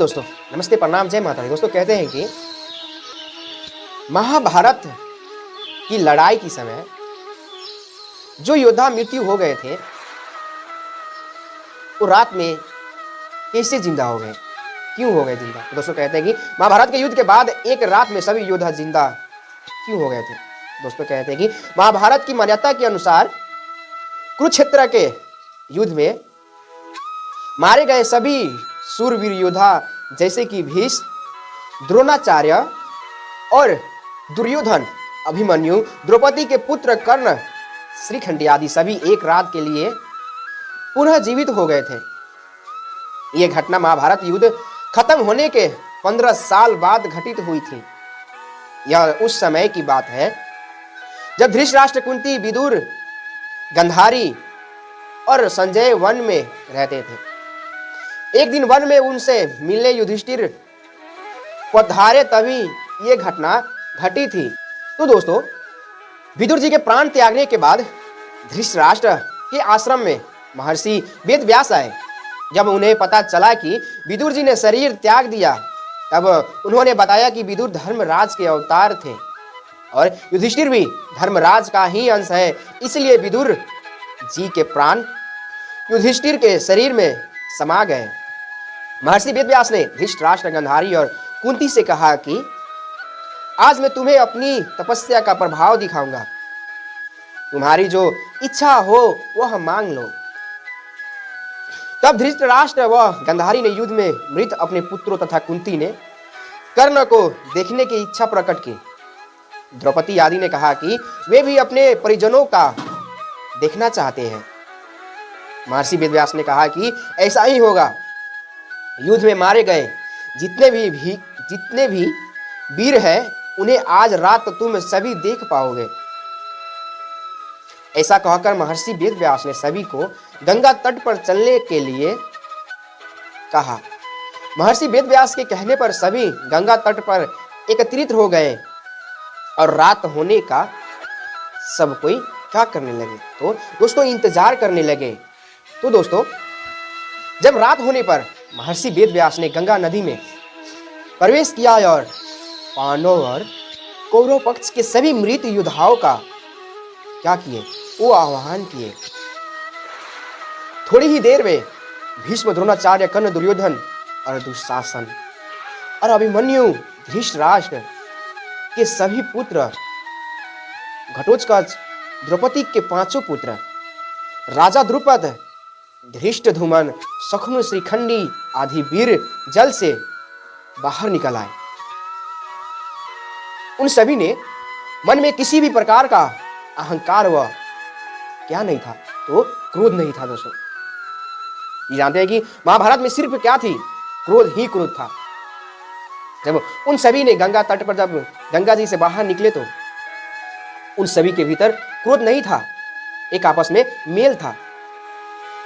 दोस्तों, नमस्ते, प्रणाम, जय माता दी। दोस्तों कहते हैं कि महाभारत की लड़ाई के समय जो योद्धा मृत्यु हो गए थे वो रात में कैसे जिंदा हो गए, क्यों हो गए जिंदा? तो दोस्तों कहते हैं कि महाभारत के युद्ध के बाद एक रात में सभी योद्धा जिंदा क्यों हो गए थे? दोस्तों कहते हैं कि महाभारत की मान्यता के अनुसार कुरुक्षेत्र के युद्ध में मारे गए सभी सूरवीर योद्धा जैसे कि भीष्म, द्रोणाचार्य और दुर्योधन, अभिमन्यु, द्रौपदी के पुत्र कर्ण, श्रीखंडी आदि सभी एक रात के लिए पुनः जीवित हो गए थे। यह घटना महाभारत युद्ध खत्म होने के 15 साल बाद घटित हुई थी। यह उस समय की बात है जब धृतराष्ट्र, कुंती, विदुर, गांधारी और संजय वन में रहते थे। एक दिन वन में उनसे मिलने युधिष्ठिर पधारे, तभी यह घटना घटी थी। तो दोस्तों, विदुर जी के प्राण त्यागने के बाद धृतराष्ट्र के आश्रम में महर्षि वेदव्यास आए। जब उन्हें पता चला कि विदुर जी ने शरीर त्याग दिया, तब उन्होंने बताया कि विदुर धर्मराज के अवतार थे और युधिष्ठिर भी धर्मराज का ही अंश है, इसलिए विदुर जी के प्राण युधिष्ठिर के शरीर में समा गए। महर्षि वेदव्यास ने धृतराष्ट्र, गांधारी और कुंती से कहा कि आज मैं तुम्हें अपनी तपस्या का प्रभाव दिखाऊंगा, तुम्हारी जो इच्छा हो वह मांग लो। तब धृतराष्ट्र व गांधारी ने युद्ध में मृत अपने पुत्रों तथा कुंती ने कर्ण को देखने की इच्छा प्रकट की। द्रौपदी आदि ने कहा कि वे भी अपने परिजनों का देखना चाहते हैं। महर्षि वेदव्यास ने कहा कि ऐसा ही होगा। युद्ध में मारे गए जितने भी वीर हैं, उन्हें आज रात तुम सभी देख पाओगे। ऐसा कहकर महर्षि वेदव्यास ने सभी को गंगा तट पर चलने के लिए कहा। महर्षि वेदव्यास के कहने पर सभी गंगा तट पर एकत्रित हो गए और रात होने का सब कोई क्या करने लगे? तो दोस्तों, इंतजार करने लगे। तो दोस्तों, जब रात होने पर महर्षि वेदव्यास ने गंगा नदी में प्रवेश किया और पांडव और कौरव पक्ष के सभी मृत योद्धाओं का क्या किए? वो आह्वान किए। थोड़ी ही देर में भीष्म, द्रोणाचार्य, कर्ण, दुर्योधन और दुशासन और अभिमन्यु, धृतराष्ट्र के सभी पुत्र, घटोत्कच, द्रौपदी के 5 पुत्र, राजा द्रुपद, धृष्टद्युम्न, शकुनि, श्रीखंडी आदि वीर जल से बाहर निकल आए। उन सभी ने मन में किसी भी प्रकार का अहंकार व क्या नहीं था, तो क्रोध नहीं था। दोस्तों, ये जानते हैं कि महाभारत में सिर्फ क्या थी? क्रोध ही क्रोध था। जब उन सभी ने गंगा तट पर जब गंगा जी से बाहर निकले तो उन सभी के भीतर क्रोध नहीं था, एक आपस में मेल था।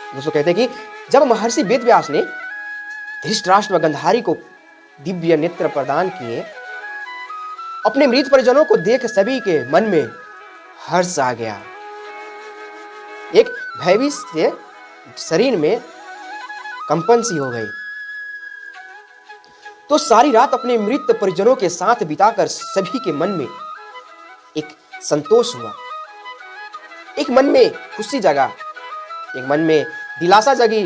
दोस्तों कहते हैं कि जब महर्षि वेदव्यास ने धृतराष्ट्र व गांधारी को दिव्य नेत्र प्रदान किए, अपने मृत परिजनों को देख सभी के मन में हर्ष आ गया। एक भयभीत से शरीर में कंपन सी हो गई। तो सारी रात अपने मृत परिजनों के साथ बिताकर सभी के मन में एक संतोष हुआ, एक मन में खुशी जगा, एक मन में दिलासा जगी